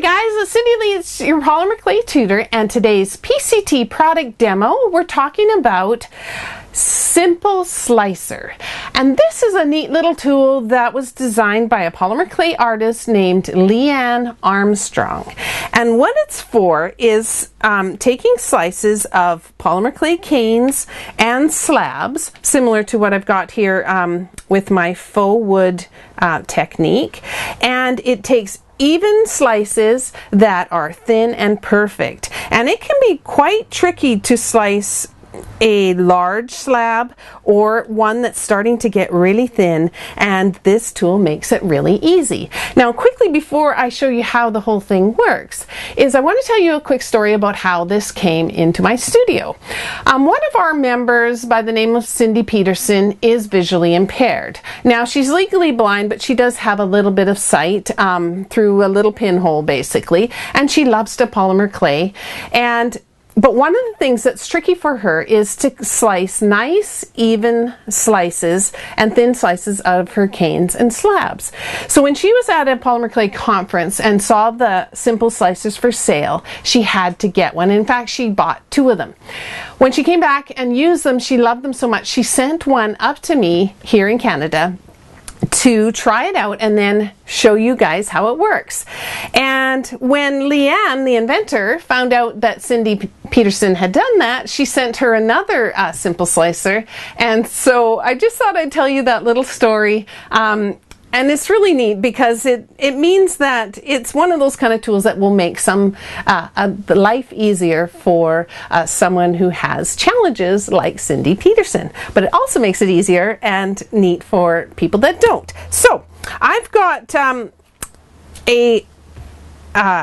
Guys, it's Cindy Lee, it's your polymer clay tutor, and today's PCT product demo, we're talking about Simple Slicer. And this is a neat little tool that was designed by a polymer clay artist named Lee Ann Armstrong. And what it's for is taking slices of polymer clay canes and slabs, similar to what I've got here with my faux wood technique, and it takes even slices that are thin and perfect. And it can be quite tricky to slice a large slab or one that's starting to get really thin, and this tool makes it really easy. Now quickly, before I show you how the whole thing works, I want to tell you a quick story about how this came into my studio. One of our members by the name of Cindy Peterson is visually impaired. Now she's legally blind, but she does have a little bit of sight through a little pinhole basically, and she loves to polymer clay. But one of the things that's tricky for her is to slice nice, even slices and thin slices out of her canes and slabs. So when she was at a polymer clay conference and saw the Simple Slicers for sale, she had to get one. In fact, she bought 2 of them. When she came back and used them, she loved them so much, she sent one up to me here in Canada to try it out and then show you guys how it works. And when Lee Ann, the inventor, found out that Cindy Peterson had done that, she sent her another Simple Slicer. And so I just thought I'd tell you that little story. And it's really neat because it means that it's one of those kind of tools that will make life easier for someone who has challenges like Cindy Peterson. But it also makes it easier and neat for people that don't. So I've got a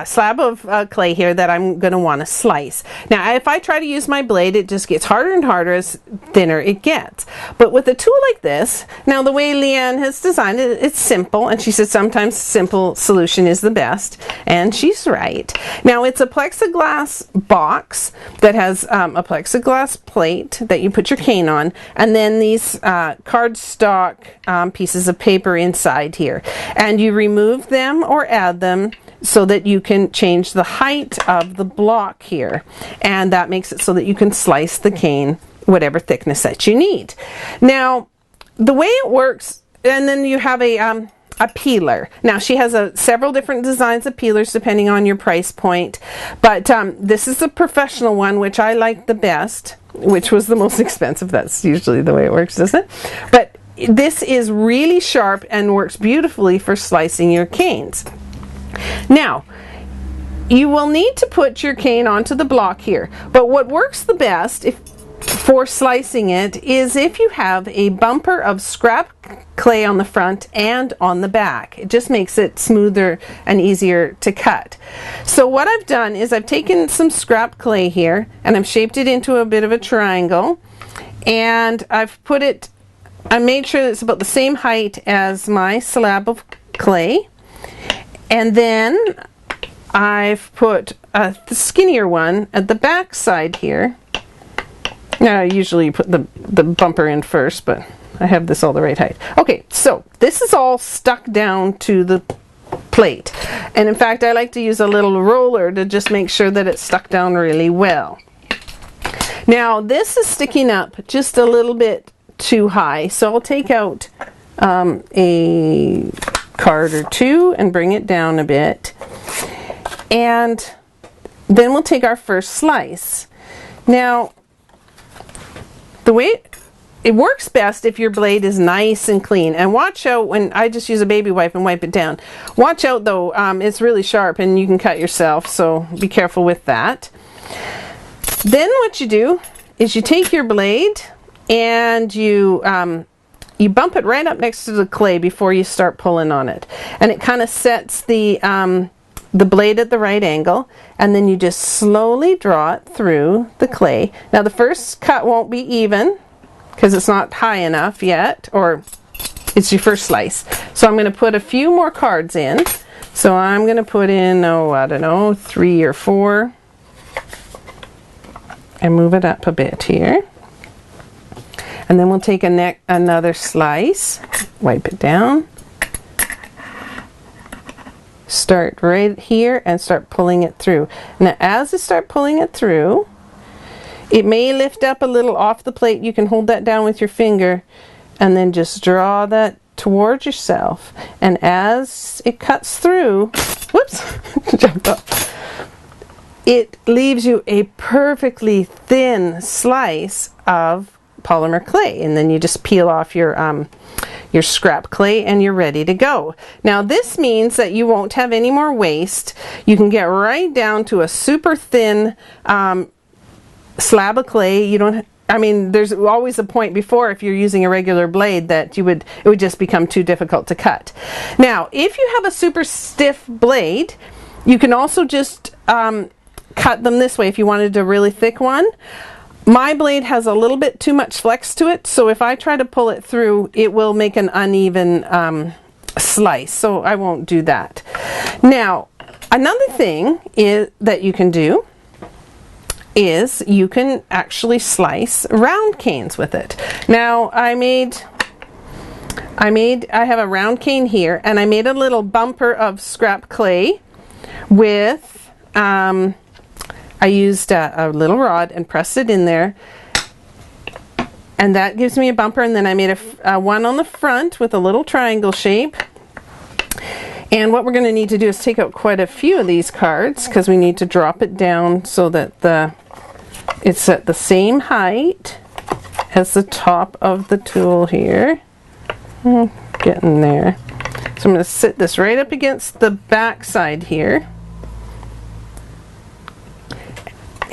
slab of clay here that I'm going to want to slice. Now if I try to use my blade, it just gets harder and harder as thinner it gets. But with a tool like this, now the way Lee Ann has designed it, it's simple, and she said sometimes simple solution is the best, and she's right. Now it's a plexiglass box that has a plexiglass plate that you put your cane on, and then these cardstock pieces of paper inside here, and you remove them or add them so that you can change the height of the block here, and that makes it so that you can slice the cane whatever thickness that you need. Now the way it works, and then you have a peeler. Now she has several different designs of peelers depending on your price point, but this is the professional one, which I like the best, which was the most expensive. That's usually the way it works, isn't it? But this is really sharp and works beautifully for slicing your canes. Now, you will need to put your cane onto the block here, but what works the best for slicing it is if you have a bumper of scrap clay on the front and on the back. It just makes it smoother and easier to cut. So what I've done is I've taken some scrap clay here and I've shaped it into a bit of a triangle, and I've put it, I made sure it's about the same height as my slab of clay. And then I've put the skinnier one at the back side here. Now usually you put the bumper in first, but I have this all the right height. Okay, so this is all stuck down to the plate. And in fact, I like to use a little roller to just make sure that it's stuck down really well. Now this is sticking up just a little bit too high, so I'll take out a card or 2 and bring it down a bit, and then we'll take our first slice. Now the way it works best if your blade is nice and clean, and watch out when I just use a baby wipe and wipe it down. Watch out though, it's really sharp and you can cut yourself, so be careful with that. Then what you do is you take your blade and you bump it right up next to the clay before you start pulling on it, and it kind of sets the blade at the right angle, and then you just slowly draw it through the clay. Now the first cut won't be even because it's not high enough yet, or it's your first slice. So I'm going to put a few more cards in. So I'm going to put in, I don't know, 3 or 4, and move it up a bit here. And then we'll take another slice, wipe it down, start right here and start pulling it through. Now as I start pulling it through, it may lift up a little off the plate. You can hold that down with your finger and then just draw that towards yourself. And as it cuts through, whoops, jumped up. It leaves you a perfectly thin slice of polymer clay, and then you just peel off your scrap clay and you're ready to go. Now this means that you won't have any more waste. You can get right down to a super thin slab of clay. You don't, I mean, there's always a point before, if you're using a regular blade, that it would just become too difficult to cut. Now if you have a super stiff blade, you can also just cut them this way if you wanted a really thick one. My blade has a little bit too much flex to it, so if I try to pull it through, it will make an uneven slice, so I won't do that. Now, another thing that you can do is you can actually slice round canes with it. Now, I have a round cane here, and I made a little bumper of scrap clay with I used a little rod and pressed it in there, and that gives me a bumper. And then I made a one on the front with a little triangle shape. And what we're going to need to do is take out quite a few of these cards, because we need to drop it down so that it's at the same height as the top of the tool here. Getting there. So I'm going to sit this right up against the back side here.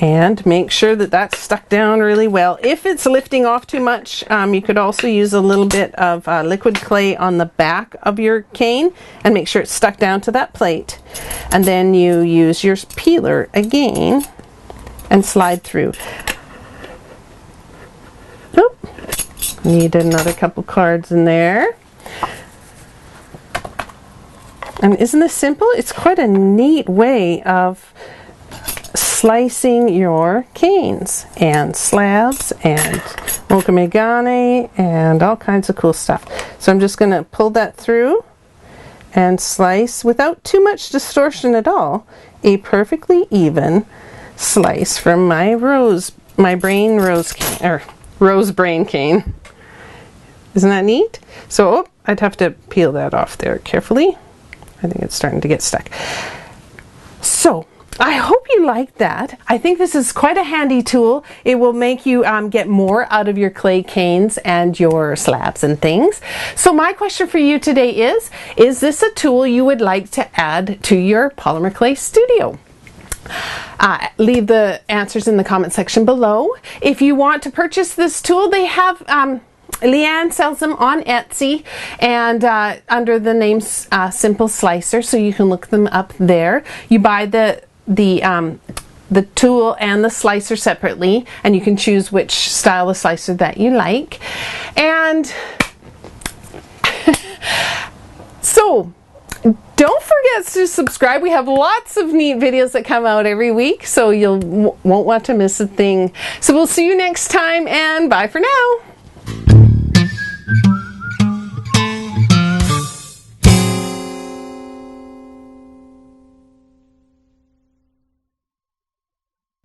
And make sure that that's stuck down really well. If it's lifting off too much, you could also use a little bit of liquid clay on the back of your cane and make sure it's stuck down to that plate. And then you use your peeler again and slide through. Oh, need another couple cards in there. And isn't this simple? It's quite a neat way of slicing your canes and slabs and mokume gane and all kinds of cool stuff. So I'm just going to pull that through and slice without too much distortion at all, a perfectly even slice from my rose brain cane. Isn't that neat? So I'd have to peel that off there carefully. I think it's starting to get stuck. So I hope you like that. I think this is quite a handy tool. It will make you get more out of your clay canes and your slabs and things. So my question for you today is this a tool you would like to add to your polymer clay studio? Leave the answers in the comment section below. If you want to purchase this tool, they have Lee Ann sells them on Etsy and under the name Simple Slicer, so you can look them up there. You buy the tool and the slicer separately, and you can choose which style of slicer that you like. And so don't forget to subscribe. We have lots of neat videos that come out every week, so you won't want to miss a thing. So we'll see you next time, and bye for now.